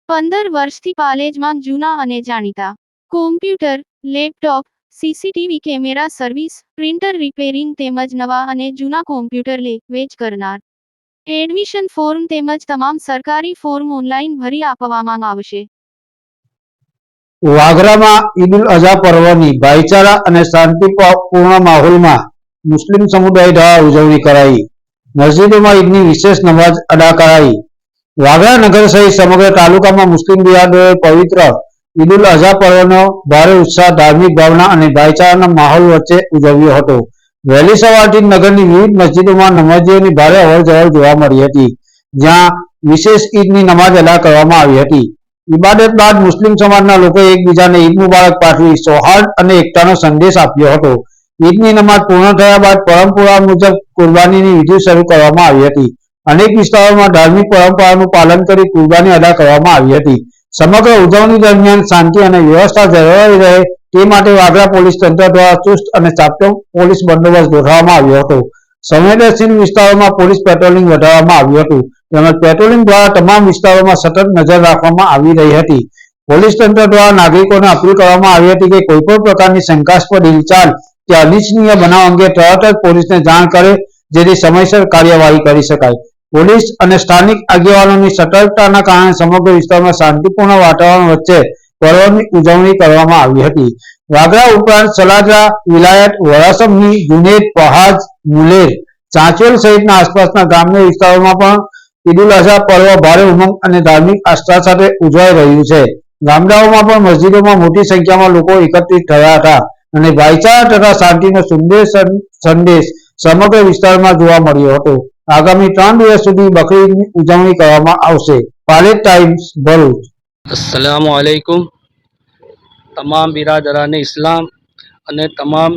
15 વર્ષથી પાલેજમાં જૂના અને જાણીતા computer, laptop, CCTV camera service, printer repairing તેમજ નવા અને જૂના કોમ્પ્યુટર લે વેચ કરનાર. એડમિશન ફોર્મ તેમજ તમામ સરકારી ફોર્મ ઓનલાઈન ભરી આપવામાં આવશે. વાગરામાં ઈદ ઉલ અઝા પર્વની ભાઈચારા અને શાંતિપૂર્ણ માહોલમાં મુસ્લિમ સમુદાય દ્વારા ઉજવણી કરાઈ. મસ્જિદોમાં ઈદની વિશેષ નમાઝ અદા કરાઈ. વાગરા નગર સહિત સમગ્ર તાલુકામાં મુસ્લિમ બિરાદરોએ પવિત્ર ઈદ ઉલ અઝા પર્વનો ભારે ઉત્સાહ, ધાર્મિક ભાવના અને ભાઈચારાના માહોલ વચ્ચે ઉજવ્યો હતો. વહેલી સવારથી નગરની વિવિધ મસ્જિદોમાં નમાઝીઓની ભારે અવરજવર જોવા મળી હતી, જ્યાં વિશેષ ઈદની નમાઝ અદા કરવામાં આવી હતી. ઇબાદત બાદ મુસ્લિમ સમાજના લોકોએ એકબીજાને ઈદ મુબારક પાઠવી સૌહાર્દ અને એકતાનો સંદેશ આપ્યો હતો. ઈદની નમાઝ પૂર્ણ થયા બાદ પરંપરા મુજબ કુરબાનીની વિધિ શરૂ કરવામાં આવી હતી. અનેક વિસ્તારોમાં ધાર્મિક પરંપરાનું પાલન કરી કુરબાની અદા કરવામાં આવી હતી. સમગ્ર ઉજવણી દરમિયાન શાંતિ અને વ્યવસ્થા જળવાઈ રહે તે માટે વાગરા પોલીસ તંત્ર દ્વારા ચુસ્ત અને ચાપતો પોલીસ બંદોબસ્ત ગોઠવવામાં આવ્યો હતો. સંવેદનશીલ વિસ્તારોમાં પોલીસ પેટ્રોલિંગ વધારવામાં આવ્યું હતું, તેમજ પેટ્રોલિંગ દ્વારા તમામ વિસ્તારોમાં સતત નજર રાખવામાં આવી રહી હતી. પોલીસ તંત્ર દ્વારા નાગરિકોને અપીલ કરવામાં આવી હતી કે કોઈપણ પ્રકારની શંકાસ્પદ હિલચાલ કે અનિચ્છનીય બનાવ અંગે તરત જ પોલીસને જાણ કરે, જેથી સમયસર કાર્યવાહી કરી શકાય. પોલીસ અને સ્થાનિક આગેવાનોની સતર્કતાના કારણે સમગ્ર વિસ્તારમાં શાંતિપૂર્ણ વાતાવરણ વચ્ચે પર્વની ઉજવણી કરવામાં આવી હતી. વાગરા ઉપરાંત સલાદરા, વિલાયત, વરાસમની, જુનેદ, પહાજ, મુલેર, ચાંચવેલ સહિતના આસપાસના ગ્રામ્ય વિસ્તારોમાં પણ ઈદ ઉલ અઝા પર્વ ભારે ઉમંગ અને ધાર્મિક આસ્થા સાથે ઉજવાઈ રહ્યું છે. ગામડાઓમાં પણ મસ્જિદોમાં મોટી સંખ્યામાં લોકો એકત્રિત થયા હતા અને ભાઈચારા તથા શાંતિનો સંદેશ સમગ્ર વિસ્તારમાં જોવા મળ્યો હતો. આગામી 3 દિવસ સુધી બકરી ઈદની ઉજવણી કરવામાં આવશે. પાલેજ ટાઈમ્સ, ભરૂચ. अस्सलामु अलैकुम. તમામ બિરાદરાને ઇસ્લામ અને તમામ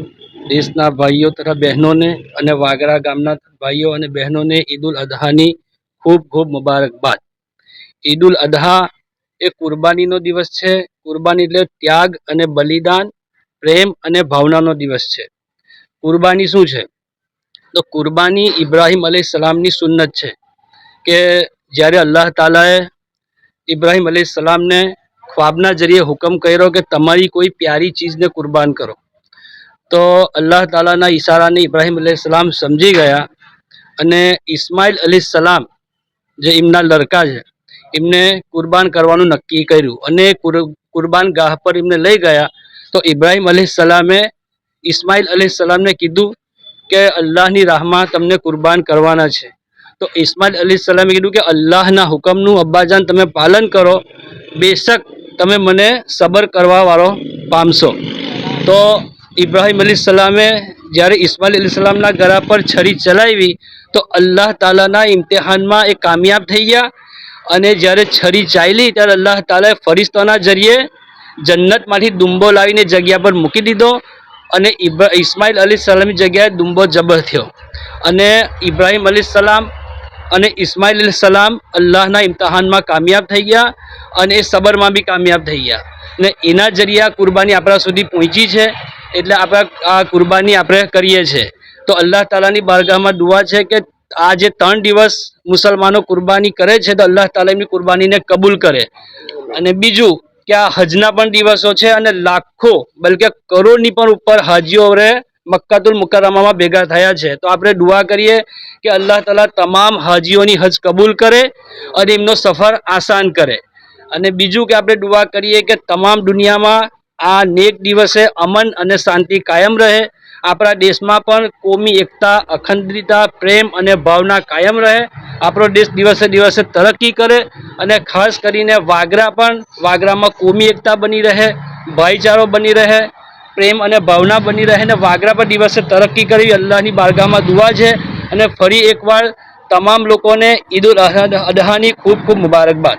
દેશના ભાઈઓ તથા બહેનોને અને વાગરા ગામના ભાઈઓ અને બહેનોને ઈદ ઉલ અઝહાની ખૂબ ખૂબ મુબારકબાદ. ઈદ ઉલ અઝહા એ કુરબાનીનો દિવસ છે. કુરબાની એટલે ત્યાગ અને બલિદાન, પ્રેમ અને ભાવનાનો દિવસ છે. કુરબાની શું છે? તો કુરબાની ઇબ્રાહીમ અલૈહિસ્સલામની સુન્નત છે કે જ્યારે અલ્લાહ તાલાએ ઇબ્રાહીમ અલૈહિસ્સલામને ખ્વાબના જરીએ હુકમ કર્યો કે તમારી કોઈ પ્યારી ચીજને કુરબાન કરો, તો અલ્લાહ તાલાના ઈશારાને ઇબ્રાહીમ અલૈહિસ્સલામ સમજી ગયા અને ઇસ્માઇલ અલૈહિસ્સલામ જે એમના લડકા છે એમને કુરબાન કરવાનું નક્કી કર્યું અને કુરબાન ગાહ પર એમને લઈ ગયા. તો ઇબ્રાહીમ અલૈહિસ્સલામે ઇસ્માઇલ અલૈહિસ્સલામને કીધું કે અલ્લાહની રાહમાં તમને કુરબાન કરવાના છે. તો ઇસ્માઇલ અલૈહિસ્સલામે કીધું કે અલ્લાહના હુકમનું અબ્બાજાન તમે પાલન કરો, બેશક તમે મને સબર કરવા વાળો પામશો. તો ઇબ્રાહીમ અલૈહિસ્સલામે જ્યારે ઇસ્માઇલ અલૈહિસ્સલામના ગળા પર છરી ચલાવી તો અલ્લાહ તાલાના ઇમ્તિહાનમાં એ કામયાબ થઈ ગયા અને જ્યારે છરી ચાલી ત્યારે અલ્લાહ તાલાએ ફરિશ્તાના જરીએ જન્નતમાંથી દુંબો લાવીને જગ્યા પર મૂકી દીધો અને ઇસ્માઇલ અલૈહિસ્સલામની જગ્યાએ દુંબો જબર થયો અને ઇબ્રાહીમ અલૈહિસ્સલામ અને ઇસ્માઇલ અલૈહિસ્સલામ અલ્લાહના ઇમ્તિહાનમાં કામયાબ થઈ ગયા અને એ સબરમાં બી કામયાબ થઈ ગયા અને એના જરીએ આ કુરબાની આપણા સુધી પહોંચી છે. એટલે આપણે આ કુરબાની આપણે કરીએ છીએ. તો અલ્લાહ તાલાની બારગાહમાં દુઆ છે કે આ જે 3 દિવસ મુસલમાનો કુરબાની કરે છે તો અલ્લાહ તાલા એમની કુરબાનીને કબૂલ કરે. અને બીજું કે આ હજના પણ દિવસો છે અને લાખો બલકે કરોડની પણ ઉપર હાજીઓ મક્કાતુલ મુકર્રમામાં ભેગા થયા છે. તો આપણે દુઆ કરીએ કે અલ્લાહ તાલા તમામ હાજીઓની હજ કબૂલ કરે અને એમનો સફર આસાન કરે. અને બીજું કે આપણે દુઆ કરીએ કે તમામ દુનિયામાં આ નેક દિવસે અમન અને શાંતિ કાયમ રહે. આપણા દેશમાં પણ કોમી એકતા, અખંડિતતા, પ્રેમ અને ભાવના કાયમ રહે. આપણો દેશ દિવસે દિવસે તરક્કી કરે અને ખાસ કરીને વાગરામાં કોમી એકતા બની રહે, ભાઈચારો બની રહે, પ્રેમ અને ભાવના બની રહે અને વાગરા પર દિવસે તરક્કી કરી અલ્લાહની બારગાહમાં દુઆ છે. અને ફરી એકવાર તમામ લોકોને ઈદ ઉલ અઝહાની ખૂબ ખૂબ મુબારકબાદ.